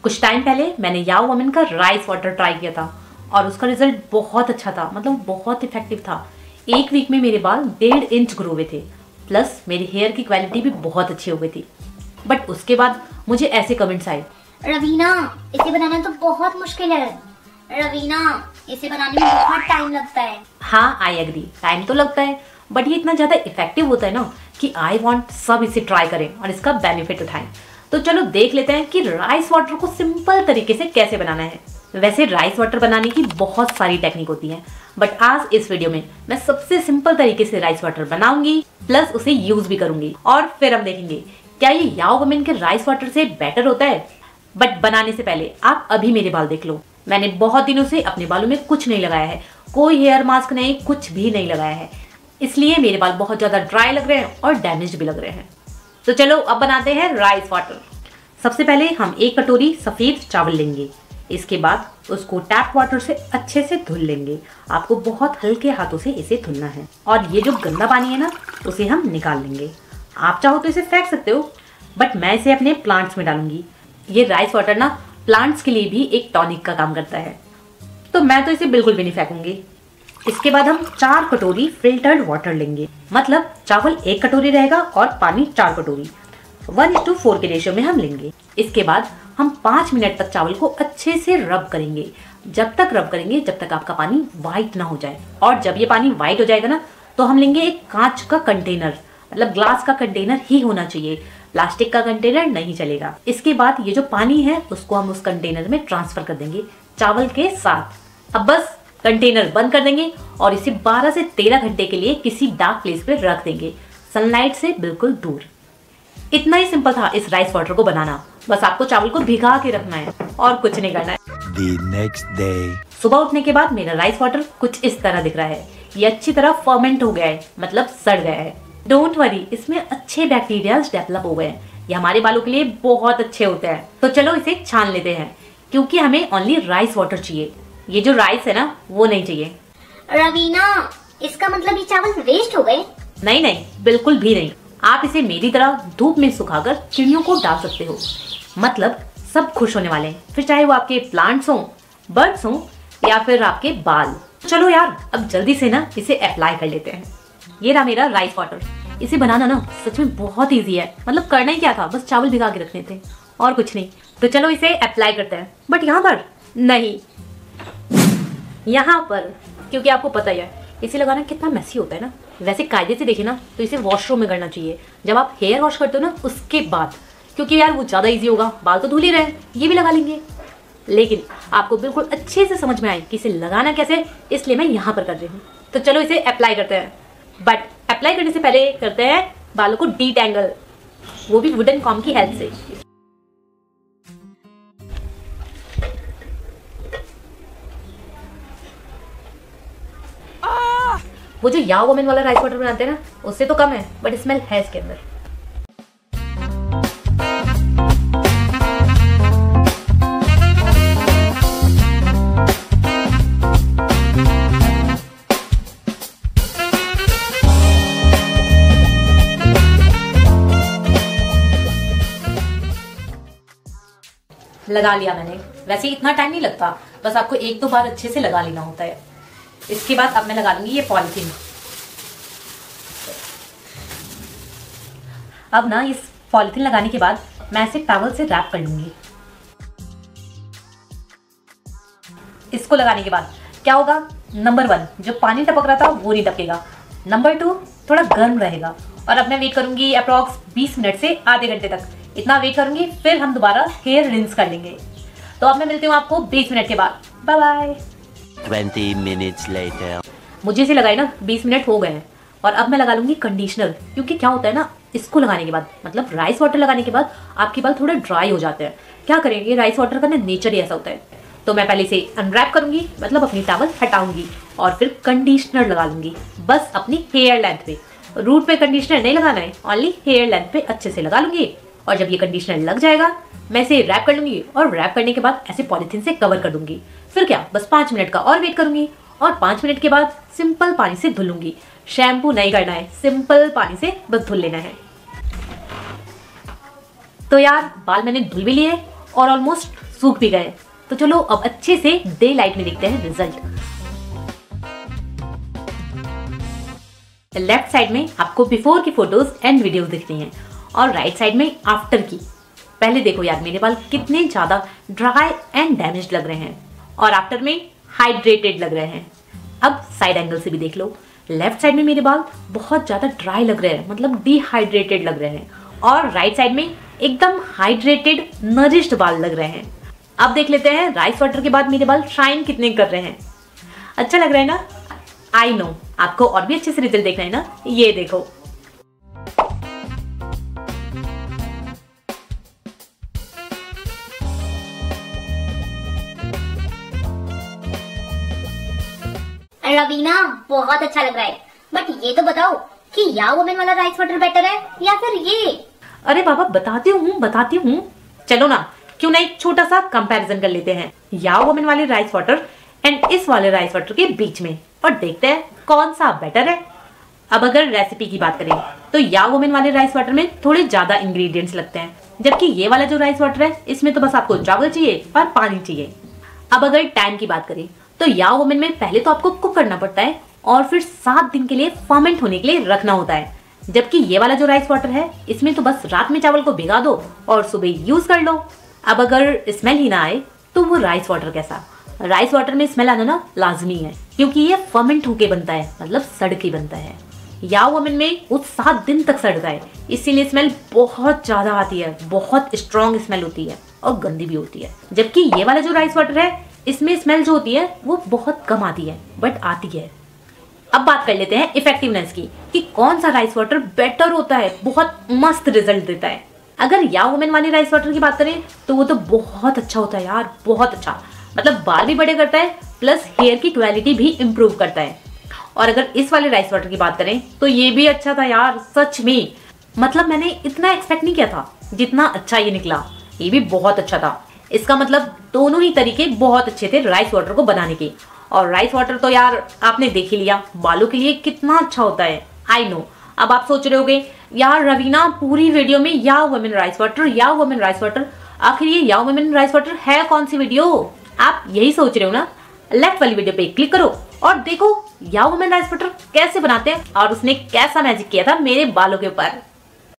कुछ टाइम पहले मैंने याओ वोमेन का राइस वाटर ट्राई किया था और उसका रिजल्ट बहुत अच्छा था, मतलब बहुत इफेक्टिव था। एक वीक में मेरे बाल 1.5 इंच ग्रो हुए थे, प्लस मेरी हेयर की क्वालिटी भी बहुत अच्छी हो गई थी। बट उसके बाद मुझे ऐसे कमेंट्स आए, रवीना इसे बनाना तो बहुत मुश्किल है, रवीना इसे बनाने में बहुत टाइम लगता है। हाँ आई एग्री, टाइम तो लगता है, बट ये इतना ज्यादा इफेक्टिव होता है ना कि आई वांट सब इसे ट्राई करें और इसका बेनिफिट उठाएं। तो चलो देख लेते हैं कि राइस वाटर को सिंपल तरीके से कैसे बनाना है। वैसे राइस वाटर बनाने की बहुत सारी टेक्निक होती है, बट आज इस वीडियो में मैं सबसे सिंपल तरीके से राइस वाटर बनाऊंगी, प्लस उसे यूज भी करूंगी और फिर हम देखेंगे क्या ये याओ वोमेन के राइस वाटर से बेटर होता है। बट बनाने से पहले आप अभी मेरे बाल देख लो। मैंने बहुत दिनों से अपने बालों में कुछ नहीं लगाया है, कोई हेयर मास्क नहीं, कुछ भी नहीं लगाया है, इसलिए मेरे बाल बहुत ज्यादा ड्राई लग रहे हैं और डैमेज भी लग रहे हैं। तो चलो अब बनाते हैं राइस वाटर। सबसे पहले हम 1 कटोरी सफेद चावल लेंगे। इसके बाद उसको टैप वाटर से अच्छे से धुल लेंगे। आपको बहुत हल्के हाथों से इसे धुलना है और ये जो गंदा पानी है ना उसे हम निकाल लेंगे। आप चाहो तो इसे फेंक सकते हो, बट मैं इसे अपने प्लांट्स में डालूंगी। ये राइस वाटर ना प्लांट्स के लिए भी एक टॉनिक का काम करता है, तो मैं तो इसे बिल्कुल भी नहीं फेंकूंगी। इसके बाद हम 4 कटोरी फिल्टर्ड वाटर लेंगे, मतलब चावल 1 कटोरी रहेगा और पानी 4 कटोरी, 1:4 के रेशियो में हम लेंगे। इसके बाद हम 5 मिनट तक चावल को अच्छे से रब करेंगे। जब तक रब करेंगे जब तक आपका पानी व्हाइट ना हो जाए, और जब ये पानी व्हाइट हो जाएगा ना तो हम लेंगे एक कांच का कंटेनर, मतलब ग्लास का कंटेनर ही होना चाहिए, प्लास्टिक का कंटेनर नहीं चलेगा। इसके बाद ये जो पानी है उसको हम उस कंटेनर में ट्रांसफर कर देंगे चावल के साथ। अब बस कंटेनर बंद कर देंगे और इसे 12 से 13 घंटे के लिए किसी डार्क प्लेस पे रख देंगे, सनलाइट से बिल्कुल दूर। इतना ही सिंपल था इस राइस वाटर को बनाना। बस आपको चावल को भिगा के रखना है और कुछ नहीं करना है। The next day. सुबह उठने के बाद मेरा राइस वाटर कुछ इस तरह दिख रहा है। ये अच्छी तरह फर्मेंट हो गया है, मतलब सड़ गया है। डोंट वरी, इसमें अच्छे बैक्टीरिया डेवलप हो गए हैं। ये हमारे बालों के लिए बहुत अच्छे होते हैं। तो चलो इसे छान लेते हैं, क्योंकि हमें ओनली राइस वाटर चाहिए। ये जो राइस है ना वो नहीं चाहिए। रवीना इसका मतलब ये चावल वेस्ट हो गए? नहीं नहीं, बिल्कुल भी नहीं। आप इसे मेरी तरह धूप में सुखाकर चिड़ियों को डाल सकते हो, मतलब सब खुश होने वाले हैं, फिर चाहे वो आपके प्लांट्स हो, बर्ड्स हो या फिर आपके बाल। चलो यार अब जल्दी से ना इसे अप्लाई कर लेते हैं। ये रहा मेरा राइस वाटर। इसे बनाना ना सच में बहुत इजी है, मतलब करना ही क्या था, बस चावल भिगा के रखने थे और कुछ नहीं। तो चलो इसे अप्लाई करते हैं, बट यहाँ पर नहीं, यहाँ पर, क्योंकि आपको पता ही है इसे लगाना कितना मेसी होता है ना। वैसे कायदे से देखे ना तो इसे वॉशरूम में करना चाहिए, जब आप हेयर वॉश करते हो ना उसके बाद, क्योंकि यार वो ज्यादा इजी होगा। बाल तो धुल ही रहे, ये भी लगा लेंगे। लेकिन आपको बिल्कुल अच्छे से समझ में आए कि इसे लगाना कैसे, इसलिए मैं यहाँ पर कर रही हूँ। तो चलो इसे अप्लाई करते हैं, बट अप्लाई करने से पहले करते हैं बालों को डीटैंगल, वो भी वुडन कॉम्ब की हेल्प से। वो जो याओ वोमेन वाला राइस वाटर बनाते हैं ना उससे तो कम है, बट स्मेल है इसके अंदर। लगा लिया मैंने। वैसे इतना टाइम नहीं लगता, बस आपको 1-2 बार अच्छे से लगा लेना होता है। इसके बाद अब मैं लगा लूंगी ये पॉलिथीन। अब ना इस पॉलिथीन लगाने के बाद मैं इसे टॉवल से रैप कर लूंगी। इसको लगाने के बाद क्या होगा, नंबर 1 जो पानी टपक रहा था वो नहीं टपकेगा, नंबर 2 थोड़ा गर्म रहेगा। और अब मैं वेट करूंगी अप्रॉक्स 20 मिनट से आधे घंटे तक, इतना वेट करूंगी, फिर हम दोबारा हेयर रिंस कर लेंगे। तो अब मैं मिलती हूँ आपको 20 मिनट के बाद। Bye bye. 20 minutes later. मुझे इसे लगाए ना 20 मिनट हो गए हैं और अब मैं लगा लूंगी कंडीशनर, क्योंकि क्या होता है ना इसको लगाने के बाद, मतलब राइस वाटर लगाने के बाद आपके बाल थोड़े ड्राई हो जाते हैं। क्या करेंगे, राइस वाटर का ना नेचर ही ऐसा होता है। तो मैं पहले इसे अनरैप करूंगी, मतलब अपनी टॉवल हटाऊंगी और फिर कंडीशनर लगा लूंगी, बस अपनी हेयर लेंथ पे। रूट पे कंडीशनर नहीं लगाना है, ओनली हेयर लेंथ पे अच्छे से लगा लूंगी। और जब ये कंडीशनर लग जाएगा मैं इसे रैप कर लूंगी और रैप करने के बाद ऐसे पॉलिथीन से कवर कर दूंगी। फिर क्या, बस 5 मिनट का और वेट करूंगी और 5 मिनट के बाद सिंपल पानी से धुलूंगी। शैम्पू नहीं करना है, सिंपल पानी से बस धुल लेना है। तो यार बाल मैंने धुल भी लिए और ऑलमोस्ट सूख भी गए। तो चलो अब अच्छे से डे लाइट में देखते हैं रिजल्ट। लेफ्ट साइड में आपको बिफोर की फोटोज एंड वीडियोस दिख रही हैं और राइट साइड में आफ्टर की। पहले देखो यार मेरे बाल कितने ज्यादा ड्राई एंड डैमेज्ड लग रहे हैं और आफ्टर में हाइड्रेटेड लग रहे हैं। अब साइड एंगल से भी देख लो, लेफ्ट साइड में मेरे बाल बहुत ज्यादा ड्राई लग रहे हैं, मतलब डिहाइड्रेटेड लग रहे हैं, और राइट साइड में एकदम हाइड्रेटेड नरिश्ड बाल लग रहे हैं। अब देख लेते हैं राइस वाटर के बाद मेरे बाल शाइन कितने कर रहे हैं। अच्छा लग रहा है ना? आई नो आपको और भी अच्छे से रिजल्ट देखना है ना, ये देखो। रवीना बहुत अच्छा लग रहा है, बट ये तो बताओ कि या वुमेन वाला राइस वाटर बेटर है या फिर ये? अरे बाबा बताती हूँ। चलो ना, क्यों ना एक छोटा सा कंपैरिजन कर लेते हैं या वुमेन वाले राइस वाटर एंड इस वाले राइस वाटर के बीच में, और देखते हैं कौन सा बेटर है। अब अगर रेसिपी की बात करें तो या वुमेन वाले राइस वाटर में थोड़े ज्यादा इंग्रेडिएंट्स लगते हैं, जबकि ये वाला जो राइस वाटर है इसमें तो बस आपको चावल चाहिए और पानी चाहिए। अब अगर टाइम की बात करें तो या वुमेन में पहले तो आपको कुक करना पड़ता है और फिर 7 दिन के लिए फर्मेंट होने के लिए रखना होता है, जबकि ये वाला जो राइस वाटर है इसमें तो बस रात में चावल को भिगा दो और सुबह यूज कर लो। अब अगर स्मेल ही ना आए तो वो राइस वाटर कैसा? राइस वाटर में स्मेल आना ना लाजमी है, क्योंकि ये फर्मेंट होके बनता है, मतलब सड़ के बनता है। या वुमेन में वो 7 दिन तक सड़ता है, इसीलिए स्मेल बहुत ज्यादा आती है, बहुत स्ट्रॉन्ग स्मेल होती है और गंदी भी होती है। जबकि ये वाला जो राइस वाटर है इसमें स्मेल जो होती है वो बहुत कम आती है, बट आती है। अब बात कर लेते हैं इफेक्टिवनेस की कि कौन सा राइस वाटर बेटर होता है, बहुत मस्त रिजल्ट देता है। अगर या वुमेन वाले राइस वाटर की बात करें तो वो तो बहुत अच्छा होता है यार, बहुत अच्छा, मतलब बाल भी बड़े करता है प्लस हेयर की क्वालिटी भी इम्प्रूव करता है। और अगर इस वाले राइस वाटर की बात करें तो ये भी अच्छा था यार, सच में, मतलब मैंने इतना एक्सपेक्ट नहीं किया था जितना अच्छा ये निकला। ये भी बहुत अच्छा था। इसका मतलब दोनों ही तरीके बहुत अच्छे थे राइस वाटर को बनाने के। और राइस वाटर तो यार आपने देख ही लिया बालों के लिए कितना अच्छा होता है। आई नो अब आप सोच रहे होगे यार रवीना पूरी वीडियो में या वुमेन राइस वाटर, आखिर ये या वुमेन राइस वाटर है कौन सी वीडियो? आप यही सोच रहे हो ना? लेफ्ट वाली वीडियो पे क्लिक करो और देखो या वुमेन राइस वाटर कैसे बनाते हैं और उसने कैसा मैजिक किया था मेरे बालों के ऊपर।